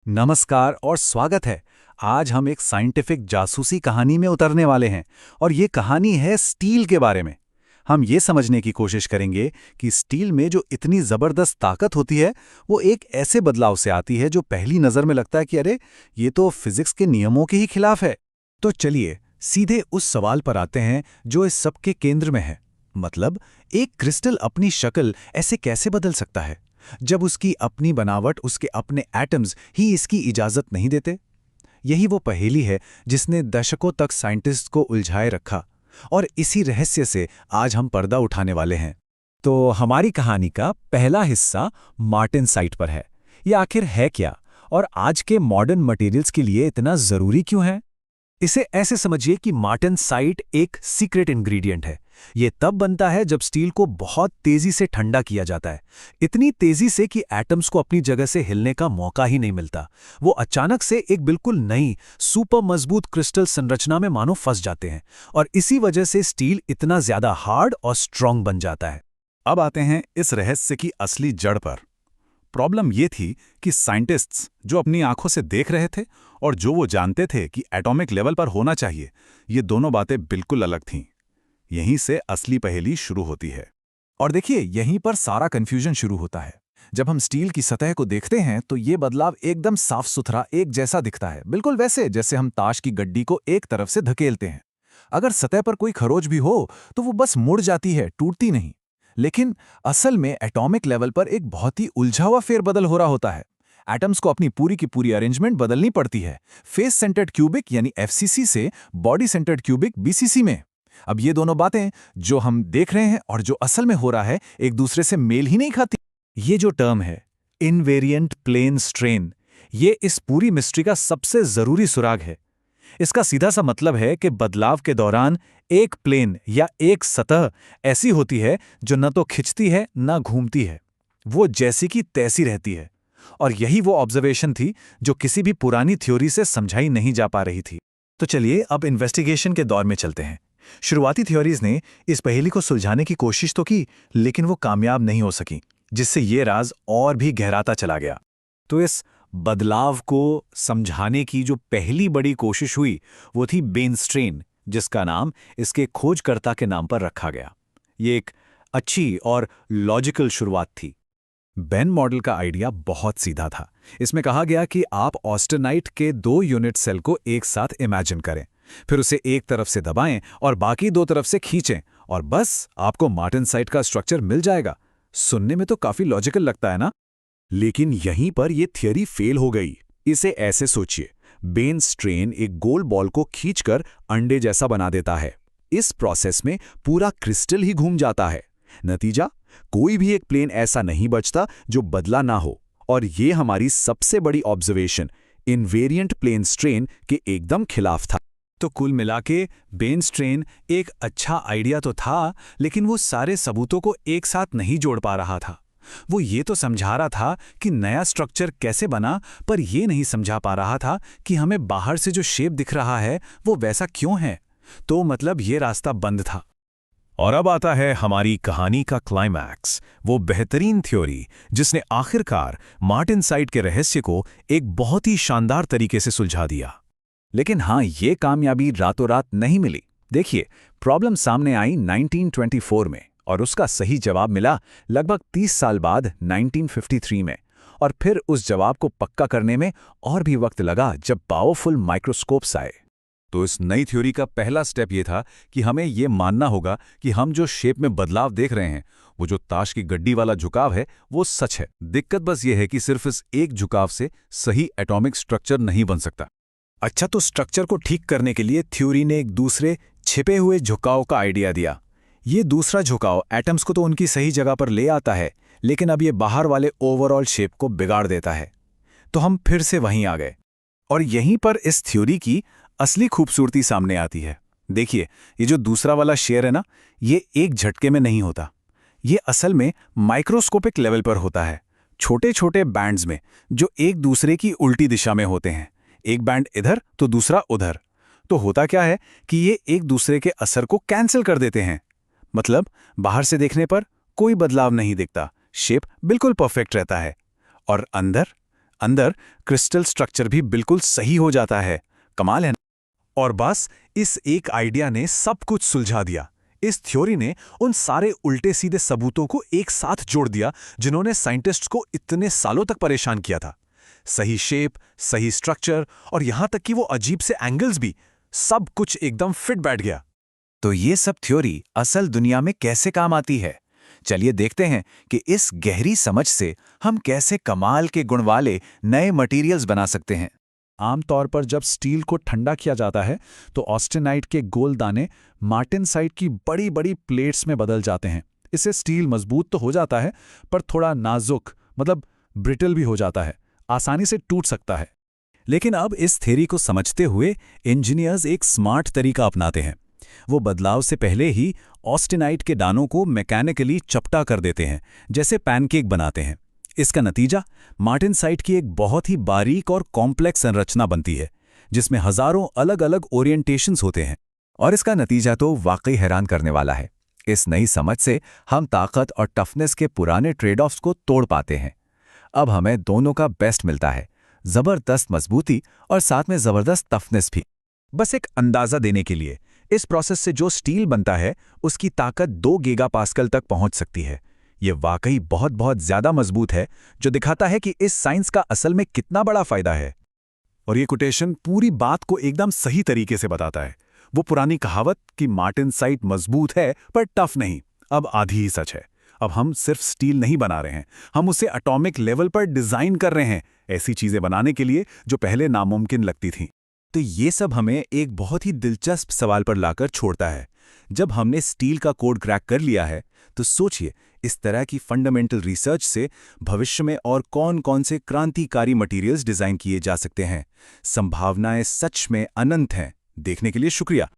नमस्कार और स्वागत है। आज हम एक साइंटिफिक जासूसी कहानी में उतरने वाले हैं और ये कहानी है स्टील के बारे में। हम ये समझने की कोशिश करेंगे कि स्टील में जो इतनी ज़बरदस्त ताकत होती है वो एक ऐसे बदलाव से आती है जो पहली नज़र में लगता है कि अरे ये तो फिजिक्स के नियमों के ही खिलाफ है। तो चलिए सीधे उस सवाल पर आते हैं जो इस सब के केंद्र में है। मतलब एक क्रिस्टल अपनी शक्ल ऐसे कैसे बदल सकता है जब उसकी अपनी बनावट, उसके अपने एटम्स ही इसकी इजाजत नहीं देते। यही वो पहेली है जिसने दशकों तक साइंटिस्ट को उलझाए रखा और इसी रहस्य से आज हम पर्दा उठाने वाले हैं। तो हमारी कहानी का पहला हिस्सा मार्टेनसाइट पर है। ये आखिर है क्या और आज के मॉडर्न मटेरियल्स के लिए इतना जरूरी क्यों है? इसे ऐसे समझिए कि मार्टेनसाइट एक सीक्रेट इंग्रेडिएंट है। ये तब बनता है जब स्टील को बहुत तेजी से ठंडा किया जाता है, इतनी तेजी से कि एटम्स को अपनी जगह से हिलने का मौका ही नहीं मिलता। वो अचानक से एक बिल्कुल नई सुपर मजबूत क्रिस्टल संरचना में मानो फंस जाते हैं और इसी वजह से स्टील इतना ज्यादा हार्ड और स्ट्रांग बन जाता है। अब आते हैं इस रहस्य की असली जड़ पर। प्रॉब्लम ये थी कि साइंटिस्ट्स जो अपनी आंखों से देख रहे थे और जो वो जानते थे कि एटॉमिक लेवल पर होना चाहिए, ये दोनों बातें बिल्कुल अलग थीं। यहीं से असली पहेली शुरू होती है। और देखिए, यहीं पर सारा कंफ्यूजन शुरू होता है। जब हम स्टील की सतह को देखते हैं तो ये बदलाव एकदम साफ सुथरा एक जैसा दिखता है, बिल्कुल वैसे जैसे हम ताश की गड्डी को एक तरफ से धकेलते हैं। अगर सतह पर कोई खरोच भी हो तो वो बस मुड़ जाती है, टूटती नहीं। लेकिन असल में एटॉमिक लेवल पर एक बहुत ही उलझा हुआ फेरबदल हो रहा होता है। एटम्स को अपनी पूरी की पूरी अरेंजमेंट बदलनी पड़ती है, फेस सेंटर्ड क्यूबिक यानी एफसीसी से बॉडी सेंटर्ड क्यूबिक बीसीसी में। अब ये दोनों बातें जो हम देख रहे हैं और जो असल में हो रहा है, एक दूसरे से मेल ही नहीं खाती। ये जो टर्म है इनवेरिएंट प्लेन स्ट्रेन, ये इस पूरी मिस्ट्री का सबसे जरूरी सुराग है। इसका सीधा सा मतलब है कि बदलाव के दौरान एक प्लेन या एक सतह ऐसी होती है जो न तो खिंचती है न घूमती है, वो जैसी की तैसी रहती है। और यही वो ऑब्जर्वेशन थी जो किसी भी पुरानी थ्योरी से समझाई नहीं जा पा रही थी। तो चलिए अब इन्वेस्टिगेशन के दौर में चलते हैं। शुरुआती थ्योरीज ने इस पहेली को सुलझाने की कोशिश तो की, लेकिन वो कामयाब नहीं हो सकी, जिससे ये राज और भी गहराता चला गया। तो इस बदलाव को समझाने की जो पहली बड़ी कोशिश हुई वो थी बेनस्ट्रेन, जिसका नाम इसके खोजकर्ता के नाम पर रखा गया। ये एक अच्छी और लॉजिकल शुरुआत थी। बेन मॉडल का आइडिया बहुत सीधा था। इसमें कहा गया कि आप ऑस्टेनाइट के 2 यूनिट सेल को एक साथ इमेजिन करें, फिर उसे एक तरफ से दबाएं और बाकी 2 तरफ से खींचें और बस आपको मार्टेनसाइट का स्ट्रक्चर मिल जाएगा। सुनने में तो काफी लॉजिकल लगता है ना? लेकिन यहीं पर यह थियरी फेल हो गई। इसे ऐसे सोचिए, बेन स्ट्रेन एक गोल बॉल को खींचकर अंडे जैसा बना देता है। इस प्रोसेस में पूरा क्रिस्टल ही घूम जाता है। नतीजा, कोई भी एक प्लेन ऐसा नहीं बचता जो बदला ना हो। और ये हमारी सबसे बड़ी ऑब्जर्वेशन इनवेरिएंट प्लेन स्ट्रेन के एकदम खिलाफ था। तो कुल मिला के बेन स्ट्रेन एक अच्छा आइडिया तो था, लेकिन वो सारे सबूतों को एक साथ नहीं जोड़ पा रहा था। वो ये तो समझा रहा था कि नया स्ट्रक्चर कैसे बना, पर ये नहीं समझा पा रहा था कि हमें बाहर से जो शेप दिख रहा है वो वैसा क्यों है। तो मतलब ये रास्ता बंद था। और अब आता है हमारी कहानी का क्लाइमैक्स, वो बेहतरीन थ्योरी जिसने आखिरकार मार्टेनसाइट के रहस्य को एक बहुत ही शानदार तरीके से सुलझा दिया। लेकिन हाँ, ये कामयाबी रातों रात नहीं मिली। देखिए, प्रॉब्लम सामने आई 1924 में और उसका सही जवाब मिला लगभग 30 साल बाद 1953 में। और फिर उस जवाब को पक्का करने में और भी वक्त लगा जब पावरफुल माइक्रोस्कोप्स आए। तो इस नई थ्योरी का पहला स्टेप ये था कि हमें ये मानना होगा कि हम जो शेप में बदलाव देख रहे हैं, वो जो ताश की गड्डी वाला झुकाव है, वो सच है। दिक्कत बस ये है कि सिर्फ इस एक झुकाव से सही एटॉमिक स्ट्रक्चर नहीं बन सकता। अच्छा, तो स्ट्रक्चर को ठीक करने के लिए थ्योरी ने एक दूसरे छिपे हुए झुकाव का आइडिया दिया। ये दूसरा झुकाव एटम्स को तो उनकी सही जगह पर ले आता है, लेकिन अब ये बाहर वाले ओवरऑल शेप को बिगाड़ देता है। तो हम फिर से वहीं आ गए और यहीं पर इस थ्योरी की असली खूबसूरती सामने आती है। देखिए, ये जो दूसरा वाला शेयर है ना, ये एक झटके में नहीं होता। ये असल में माइक्रोस्कोपिक लेवल पर होता है, छोटे छोटे बैंड्स में जो एक दूसरे की उल्टी दिशा में होते हैं। एक बैंड इधर तो दूसरा उधर। तो होता क्या है कि ये एक दूसरे के असर को कैंसिल कर देते हैं। मतलब बाहर से देखने पर कोई बदलाव नहीं दिखता, शेप बिल्कुल परफेक्ट रहता है। और अंदर अंदर क्रिस्टल स्ट्रक्चर भी बिल्कुल सही हो जाता है। कमाल है ना? और बस इस एक आइडिया ने सब कुछ सुलझा दिया। इस थ्योरी ने उन सारे उल्टे सीधे सबूतों को एक साथ जोड़ दिया जिन्होंने साइंटिस्ट्स को इतने सालों तक परेशान किया था। सही शेप, सही स्ट्रक्चर और यहां तक कि वो अजीब से एंगल्स भी, सब कुछ एकदम फिट बैठ गया। तो ये सब थ्योरी असल दुनिया में कैसे काम आती है? चलिए देखते हैं कि इस गहरी समझ से हम कैसे कमाल के गुण वाले नए मटेरियल्स बना सकते हैं। आमतौर पर जब स्टील को ठंडा किया जाता है तो ऑस्टेनाइट के गोल दाने मार्टेनसाइट की बड़ी बड़ी प्लेट्स में बदल जाते हैं। इससे स्टील मजबूत तो हो जाता है पर थोड़ा नाजुक, मतलब ब्रिटल भी हो जाता है, आसानी से टूट सकता है। लेकिन अब इस थ्योरी को समझते हुए इंजीनियर्स एक स्मार्ट तरीका अपनाते हैं। वो बदलाव से पहले ही ऑस्टेनाइट के दानों को मैकेनिकली चपटा कर देते हैं, जैसे पैनकेक बनाते हैं। इसका नतीजा मार्टेनसाइट की एक बहुत ही बारीक और कॉम्प्लेक्स संरचना बनती है, जिसमें हजारों अलग अलग ओरिएंटेशंस होते हैं। और इसका नतीजा तो वाकई हैरान करने वाला है। इस नई समझ से हम ताकत और टफनेस के पुराने ट्रेड ऑफ्स को तोड़ पाते हैं। अब हमें दोनों का बेस्ट मिलता है, जबरदस्त मजबूती और साथ में जबरदस्त टफनेस भी। बस एक अंदाजा देने के लिए, इस प्रोसेस से जो स्टील बनता है उसकी ताकत 2 गीगापास्कल तक पहुंच सकती है। ये वाकई बहुत बहुत ज्यादा मजबूत है, जो दिखाता है कि इस साइंस का असल में कितना बड़ा फायदा है। और ये कोटेशन पूरी बात को एकदम सही तरीके से बताता है। वो पुरानी कहावत कि मार्टेनसाइट मजबूत है पर टफ नहीं, अब आधी ही सच है। अब हम सिर्फ स्टील नहीं बना रहे हैं, हम उसे एटॉमिक लेवल पर डिजाइन कर रहे हैं, ऐसी चीजें बनाने के लिए जो पहले नामुमकिन लगती थीं। तो ये सब हमें एक बहुत ही दिलचस्प सवाल पर लाकर छोड़ता है। जब हमने स्टील का कोड क्रैक कर लिया है, तो सोचिए इस तरह की फंडामेंटल रिसर्च से भविष्य में और कौन-कौन से क्रांतिकारी मटेरियल्स डिजाइन किए जा सकते हैं। संभावनाएं सच में अनंत हैं। देखने के लिए शुक्रिया।